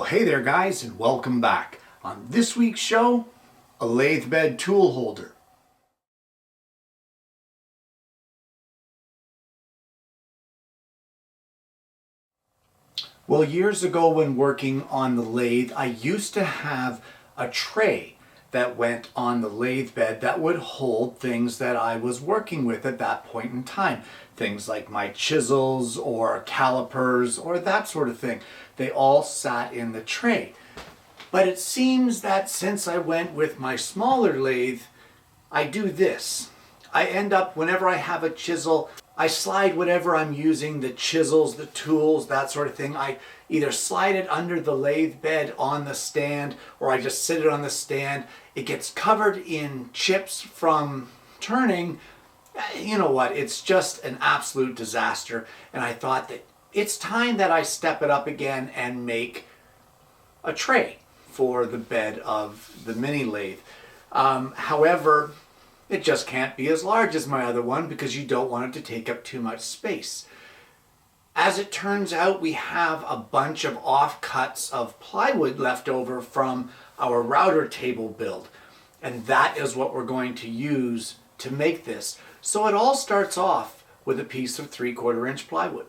Well, hey there guys, and welcome back. On this week's show, a lathe bed tool holder. Well, years ago when working on the lathe, I used to have a tray that went on the lathe bed that would hold things that I was working with at that point in time. Things like my chisels or calipers or that sort of thing. They all sat in the tray. But it seems that since I went with my smaller lathe, I do this. I end up, whenever I have a chisel, I slide whatever I'm using, the chisels, the tools, that sort of thing. I either slide it under the lathe bed on the stand, or I just sit it on the stand. It gets covered in chips from turning. You know what, it's just an absolute disaster. And I thought that it's time that I step it up again and make a tray for the bed of the mini lathe. However, it just can't be as large as my other one because you don't want it to take up too much space. As it turns out, we have a bunch of offcuts of plywood left over from our router table build. And that is what we're going to use to make this. So it all starts off with a piece of 3/4 inch plywood.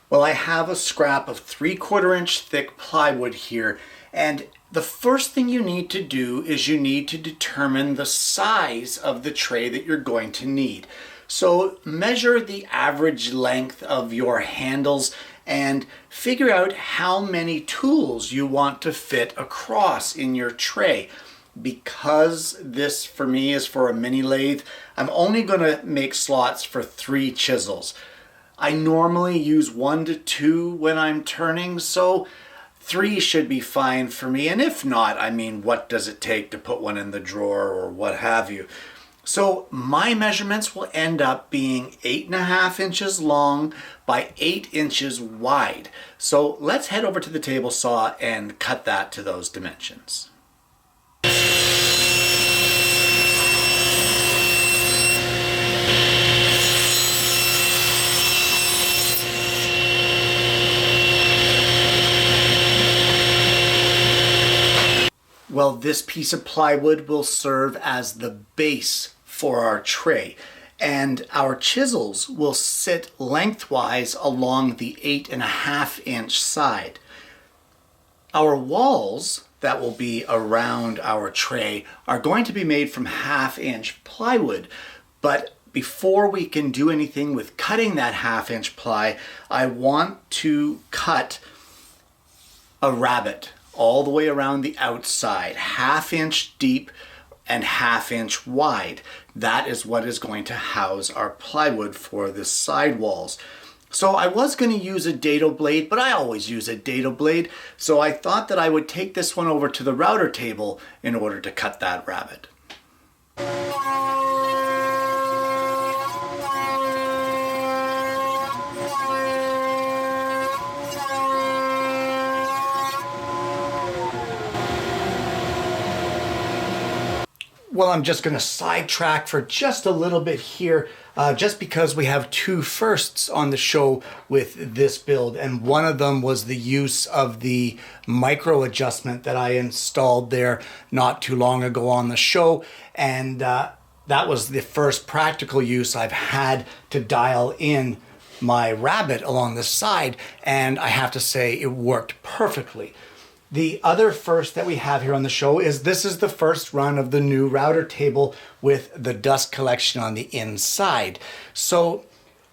Well, I have a scrap of 3/4 inch thick plywood here, and the first thing you need to do is you need to determine the size of the tray that you're going to need. So measure the average length of your handles and figure out how many tools you want to fit across in your tray. Because this for me is for a mini lathe, I'm only going to make slots for 3 chisels. I normally use 1 to 2 when I'm turning, so 3 should be fine for me. And if not, I mean, what does it take to put one in the drawer or what have you? So my measurements will end up being 8.5 inches long by 8 inches wide. So let's head over to the table saw and cut that to those dimensions. Well, this piece of plywood will serve as the base for our tray, and our chisels will sit lengthwise along the 8.5 inch side. Our walls that will be around our tray are going to be made from 1/2 inch plywood, but before we can do anything with cutting that 1/2 inch ply, I want to cut a rabbet all the way around the outside, 1/2 inch deep and 1/2 inch wide. That is what is going to house our plywood for the side walls. So I was going to use a dado blade, but I always use a dado blade. So I thought that I would take this one over to the router table in order to cut that rabbet. Well, I'm just going to sidetrack for just a little bit here, just because we have 2 firsts on the show with this build, and one of them was the use of the micro adjustment that I installed there not too long ago on the show, and that was the first practical use I've had to dial in my rabbet along the side, and I have to say it worked perfectly. The other first that we have here on the show is this is the first run of the new router table with the dust collection on the inside. So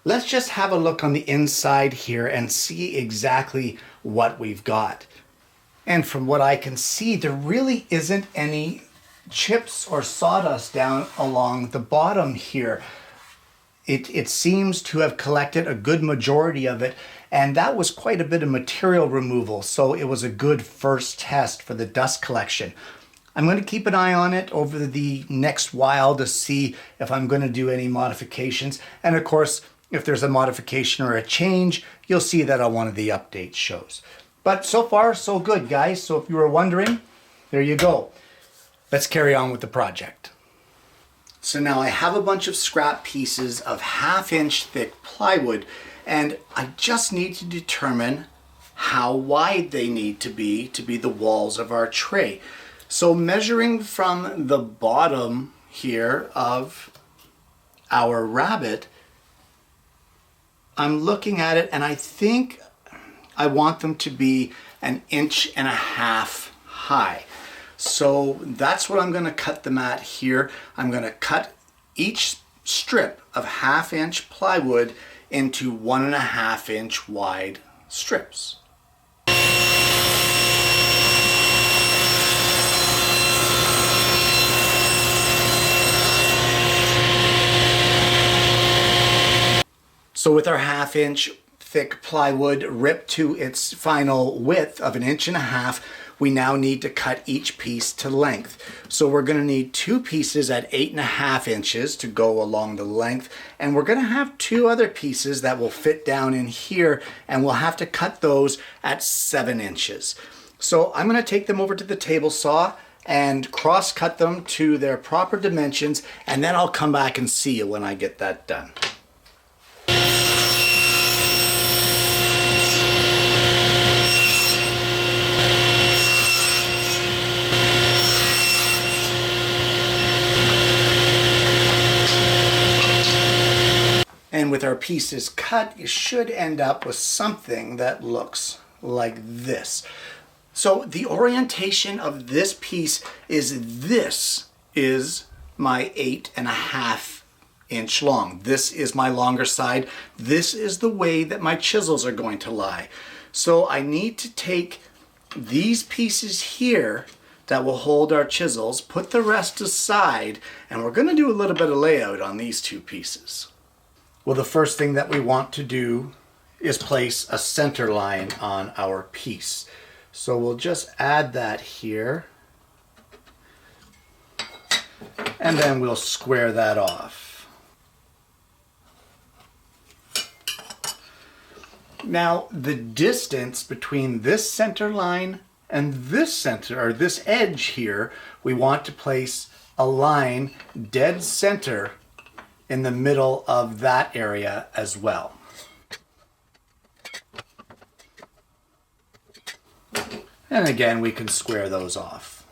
let's just have a look on the inside here and see exactly what we've got. And from what I can see, there really isn't any chips or sawdust down along the bottom here. It seems to have collected a good majority of it, and that was quite a bit of material removal, so it was a good first test for the dust collection. I'm going to keep an eye on it over the next while to see if I'm going to do any modifications, and of course, if there's a modification or a change, you'll see that on one of the update shows. But so far, so good, guys. So if you were wondering, there you go. Let's carry on with the project. So now I have a bunch of scrap pieces of 1/2 inch thick plywood, and I just need to determine how wide they need to be the walls of our tray. So measuring from the bottom here of our rabbet, I'm looking at it and I think I want them to be 1.5 inches high. So that's what I'm going to cut them at here. I'm going to cut each strip of 1/2 inch plywood into 1.5 inch wide strips. So with our 1/2 inch thick plywood ripped to its final width of 1.5 inches, we now need to cut each piece to length. So we're going to need 2 pieces at 8.5 inches to go along the length, and we're going to have 2 other pieces that will fit down in here, and we'll have to cut those at 7 inches. So I'm going to take them over to the table saw and cross cut them to their proper dimensions, and then I'll come back and see you when I get that done. And with our pieces cut, you should end up with something that looks like this. So the orientation of this piece is my 8.5 inch long. This is my longer side. This is the way that my chisels are going to lie. So I need to take these pieces here that will hold our chisels, put the rest aside, and we're going to do a little bit of layout on these 2 pieces. Well, the first thing that we want to do is place a center line on our piece. So we'll just add that here, and then we'll square that off. Now, the distance between this center line and this center, or this edge here, we want to place a line dead center in the middle of that area as well. And again, we can square those off.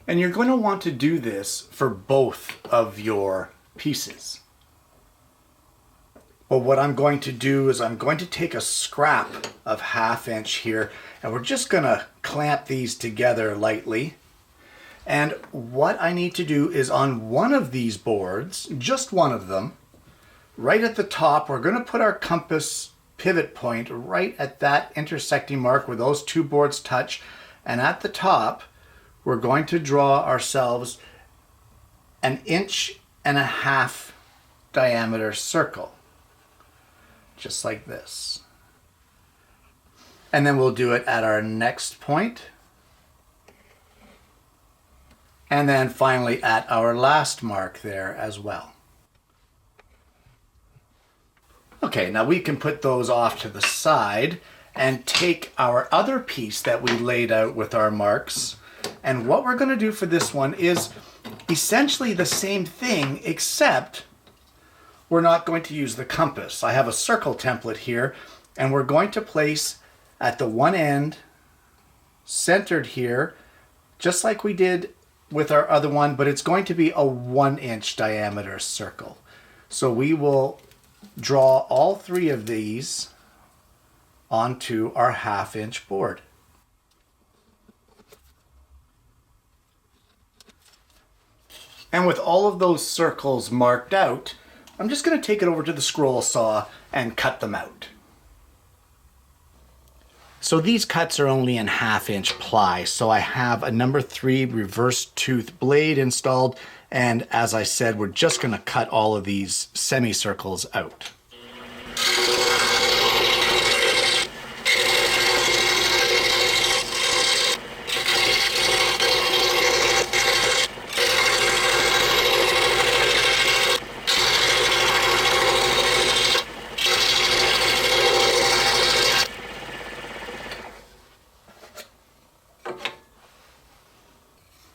And you're going to want to do this for both of your pieces. Well, what I'm going to do is I'm going to take a scrap of 1/2 inch here, and we're just going to clamp these together lightly. And what I need to do is on one of these boards, just one of them, right at the top, we're going to put our compass pivot point right at that intersecting mark where those 2 boards touch. And at the top, we're going to draw ourselves 1.5 inch diameter circle, just like this. And then we'll do it at our next point. And then finally at our last mark there as well. Okay, now we can put those off to the side and take our other piece that we laid out with our marks. And what we're going to do for this one is essentially the same thing, except we're not going to use the compass. I have a circle template here, and we're going to place at the one end, centered here, just like we did with our other one, but it's going to be a 1 inch diameter circle. So we will draw all 3 of these onto our 1/2 inch board. And with all of those circles marked out, I'm just going to take it over to the scroll saw and cut them out. So these cuts are only in 1/2 inch ply, so I have a number 3 reverse tooth blade installed, and as I said, we're just going to cut all of these semicircles out.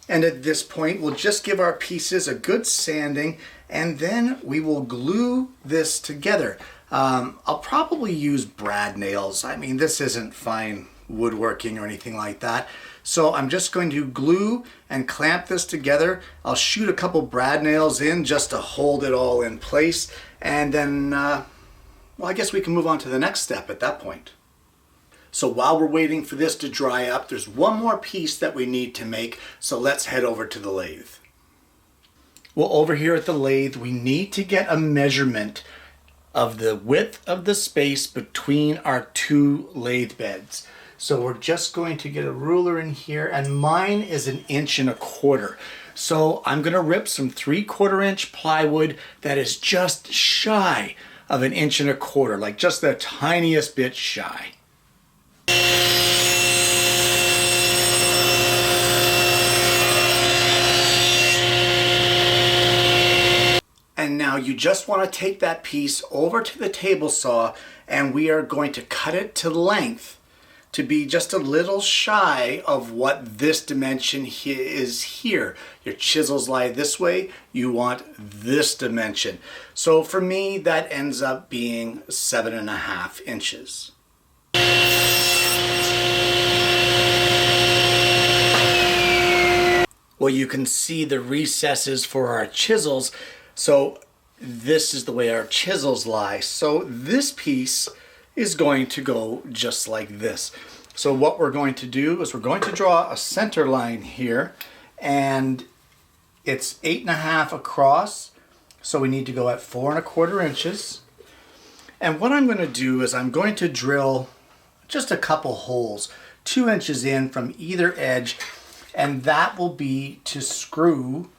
And at this point, we'll just give our pieces a good sanding, and then we will glue this together. I'll probably use brad nails. I mean, this isn't fine woodworking or anything like that. So I'm just going to glue and clamp this together. I'll shoot a couple brad nails in just to hold it all in place. And then, well, I guess we can move on to the next step at that point. So while we're waiting for this to dry up, there's one more piece that we need to make. So let's head over to the lathe. Well, over here at the lathe, we need to get a measurement of the width of the space between our two lathe beds. So we're just going to get a ruler in here, and mine is 1 1/4 inches. So I'm going to rip some 3/4 inch plywood that is just shy of 1 1/4 inches, like just the tiniest bit shy. And now you just want to take that piece over to the table saw, and we are going to cut it to length to be just a little shy of what this dimension is here. Your chisels lie this way, you want this dimension. So for me, that ends up being 7.5 inches. Well, you can see the recesses for our chisels. So this is the way our chisels lie. So this piece is going to go just like this. So what we're going to do is we're going to draw a center line here, and it's 8.5 across. So we need to go at 4.25 inches. And what I'm going to do is I'm going to drill just a couple holes, 2 inches in from either edge, and that will be to screw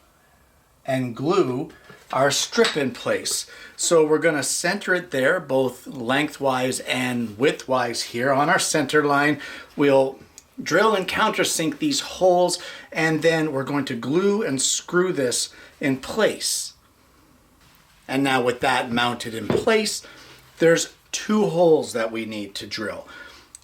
and glue our strip in place. So we're going to center it there, both lengthwise and widthwise here on our center line. We'll drill and countersink these holes, and then we're going to glue and screw this in place. And now with that mounted in place, there's 2 holes that we need to drill.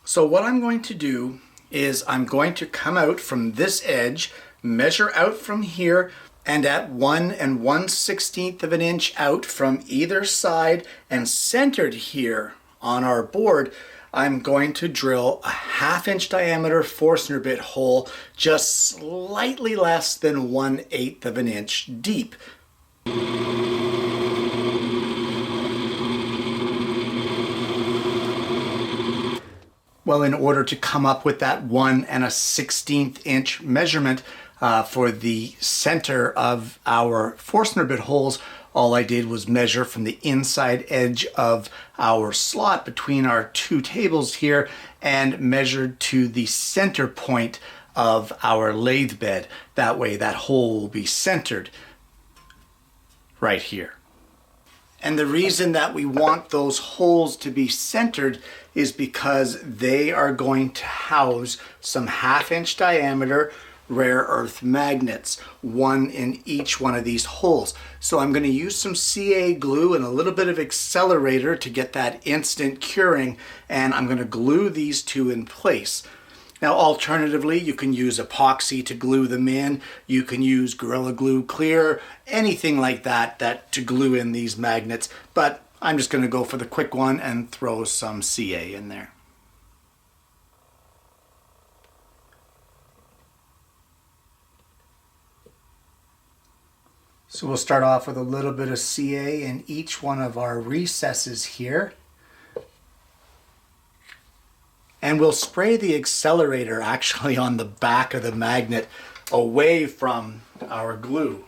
So what I'm going to do is I'm going to come out from this edge, measure out from here, and at 1 1/16 inch out from either side and centered here on our board, I'm going to drill a 1/2 inch diameter Forstner bit hole just slightly less than 1/8 inch deep. Well, in order to come up with that 1 1/16 inch measurement for the center of our Forstner bit holes, all I did was measure from the inside edge of our slot between our 2 tables here and measured to the center point of our lathe bed. That way that hole will be centered right here. And the reason that we want those holes to be centered is because they are going to house some 1/2 inch diameter rare earth magnets, 1 in each one of these holes. So I'm going to use some CA glue and a little bit of accelerator to get that instant curing, and I'm going to glue these 2 in place. Now alternatively, you can use epoxy to glue them in, you can use Gorilla Glue Clear, anything like that to glue in these magnets, but I'm just going to go for the quick one and throw some CA in there. So we'll start off with a little bit of CA in each one of our recesses here. And we'll spray the accelerator actually on the back of the magnet away from our glue.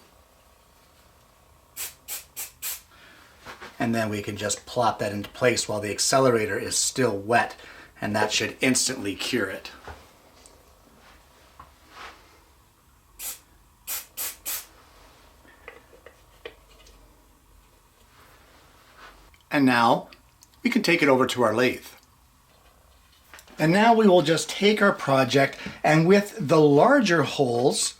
And then we can just plop that into place while the accelerator is still wet, and that should instantly cure it. And now we can take it over to our lathe. And now we will just take our project, and with the larger holes,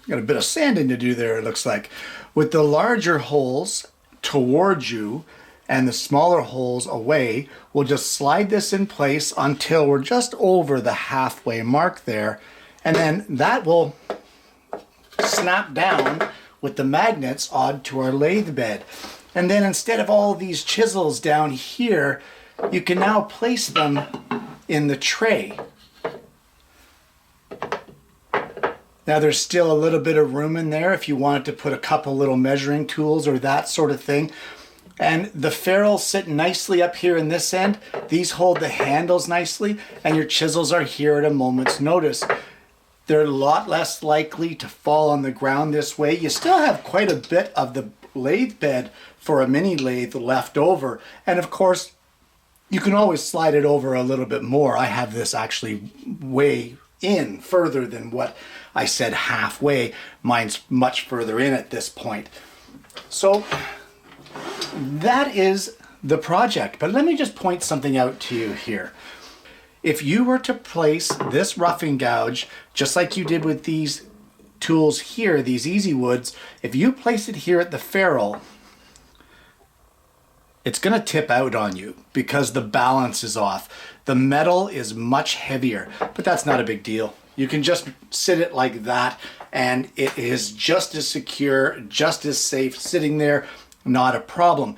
got a bit of sanding to do there it looks like, with the larger holes towards you and the smaller holes away, we'll just slide this in place until we're just over the halfway mark there, and then that will snap down with the magnets onto our lathe bed. And then instead of all these chisels down here, you can now place them in the tray. Now there's still a little bit of room in there if you wanted to put a couple little measuring tools or that sort of thing. And the ferrules sit nicely up here in this end. These hold the handles nicely, and your chisels are here at a moment's notice. They're a lot less likely to fall on the ground this way. You still have quite a bit of the lathe bed for a mini lathe left over. And of course, you can always slide it over a little bit more. I have this actually way in further than what I said halfway. Mine's much further in at this point. So that is the project. But let me just point something out to you here. If you were to place this roughing gouge, just like you did with these tools here, these Easy Woods, if you place it here at the ferrule, it's going to tip out on you because the balance is off. The metal is much heavier, but that's not a big deal. You can just sit it like that and it is just as secure, just as safe sitting there, not a problem.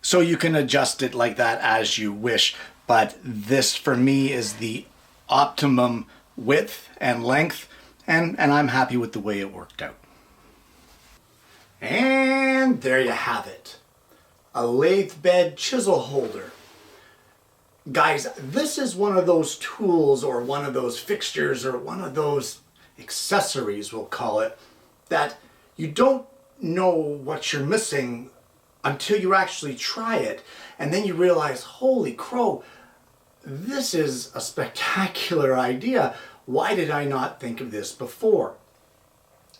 So you can adjust it like that as you wish, but this for me is the optimum width and length, and I'm happy with the way it worked out. And there you have it. A lathe bed chisel holder. Guys, this is one of those tools or one of those fixtures or one of those accessories, we'll call it, that you don't know what you're missing until you actually try it. And then you realize, holy crow, this is a spectacular idea. Why did I not think of this before?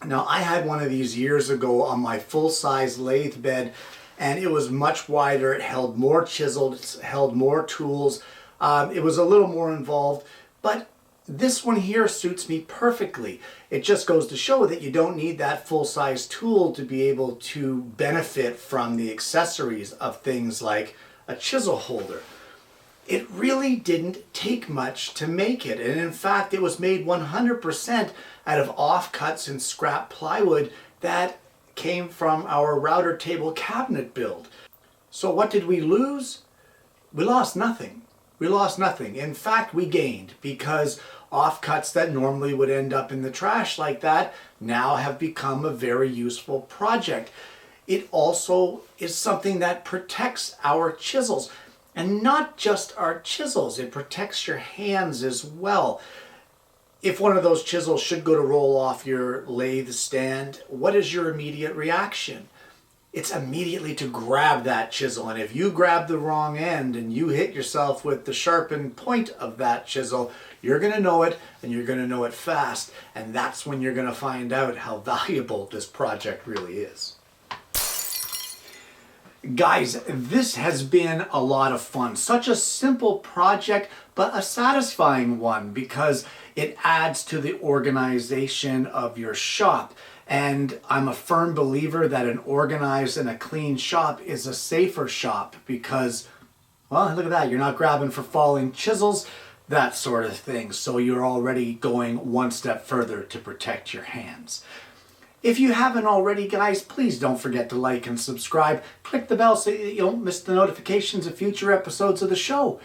Now, I had one of these years ago on my full-size lathe bed, and it was much wider. It held more chisels, it held more tools. It was a little more involved, but this one here suits me perfectly. It just goes to show that you don't need that full-size tool to be able to benefit from the accessories of things like a chisel holder. It really didn't take much to make it, and in fact it was made 100% out of offcuts and scrap plywood that came from our router table cabinet build. So what did we lose? We lost nothing. We lost nothing. In fact, we gained, because offcuts that normally would end up in the trash like that now have become a very useful project. It also is something that protects our chisels. And not just our chisels, it protects your hands as well. If one of those chisels should go to roll off your lathe stand, what is your immediate reaction? It's immediately to grab that chisel. And if you grab the wrong end and you hit yourself with the sharpened point of that chisel, you're going to know it, and you're going to know it fast. And that's when you're going to find out how valuable this project really is. Guys, this has been a lot of fun. Such a simple project, but a satisfying one because it adds to the organization of your shop. And I'm a firm believer that an organized and a clean shop is a safer shop because, well, look at that. You're not grabbing for falling chisels, that sort of thing. So you're already going one step further to protect your hands. If you haven't already, guys, please don't forget to like and subscribe. Click the bell so you don't miss the notifications of future episodes of the show.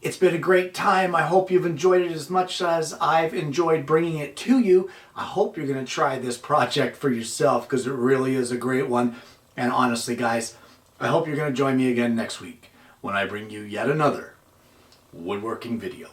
It's been a great time. I hope you've enjoyed it as much as I've enjoyed bringing it to you. I hope you're going to try this project for yourself because it really is a great one. And honestly, guys, I hope you're going to join me again next week when I bring you yet another woodworking video.